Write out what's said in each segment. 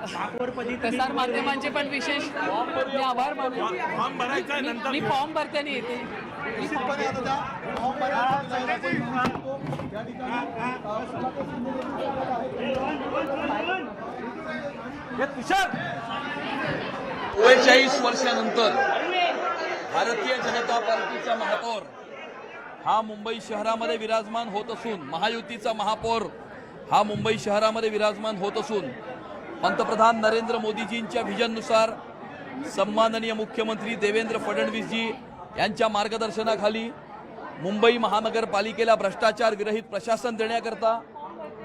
प्रसार माध्यमांचे पण विशेष मी आभार मानतो. मी फॉर्म भरताना येते. वर्षानंतर भारतीय जनता पार्टीचा महापौर हा मुंबई शहरामध्ये विराजमान होत असून, महायुतीचा महापौर हा मुंबई शहरामध्ये विराजमान होत असून, पंतप्रधान नरेंद्र मोदीजींच्या व्हिजननुसार सन्माननीय मुख्यमंत्री देवेंद्र फडणवीसजी यांच्या मार्गदर्शनाखाली मुंबई महानगरपालिकेला भ्रष्टाचार विरहित प्रशासन देण्याकरता,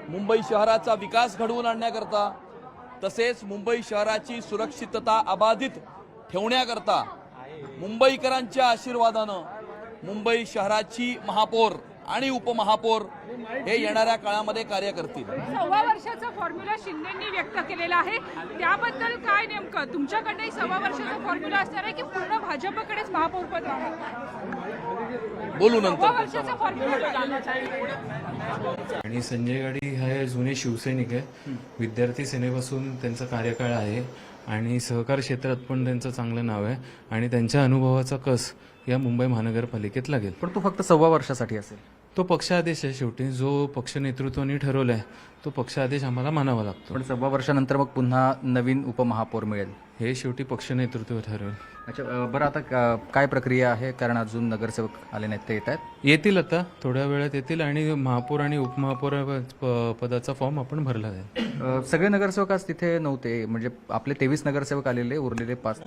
मुंबई शहराचा विकास घडवून आणण्याकरता, तसेच मुंबई शहराची सुरक्षितता अबाधित ठेवण्याकरता मुंबईकरांच्या आशीर्वादानं मुंबई शहराची महापौर आणि उपमहापौर हे येणाऱ्या काळामध्ये कार्य करतील. 6 वर्षाचा फॉर्म्युला शिंदेंनी व्यक्त केलेला आहे, त्याबद्दल काय नेमकं तुमच्याकडे 6 वर्षाचा फॉर्म्युला असणार आहे की पूर्ण भाजपकडेच महापौरपद राहणार? बोलू 6 नंतर. वर्षाचा फॉर्म्युला. आणि संजय गाडी हे जुने शिवसैनिक आहे. विद्यार्थी सेनेपासून त्यांचा कार्यकाळ आहे आणि सहकार क्षेत्रात पण त्यांचं चांगलं नाव आहे आणि त्यांच्या अनुभवाचा कस या मुंबई महानगरपालिकेत लागेल. पण तो फक्त 6 वर्षासाठी असेल. तो पक्षादेश आहे. शेवटी जो पक्ष नेतृत्वाने ठरवलाय तो पक्षादेश आम्हाला मानावा लागतो. पण 6 वर्षानंतर मग पुन्हा नवीन उपमहापौर मिळेल हे शेवटी पक्ष नेतृत्व ठरवेल. अच्छा, बरं आता काय प्रक्रिया आहे? कारण अजून नगरसेवक आले नाहीत, ते येत आहेत. येतील आता थोड्या वेळात येतील आणि महापौर आणि उपमहापौर पदाचा फॉर्म आपण भरला जाईल. सगळे नगरसेवक आज तिथे नव्हते, म्हणजे आपले 23 नगरसेवक आलेले, उरलेले 5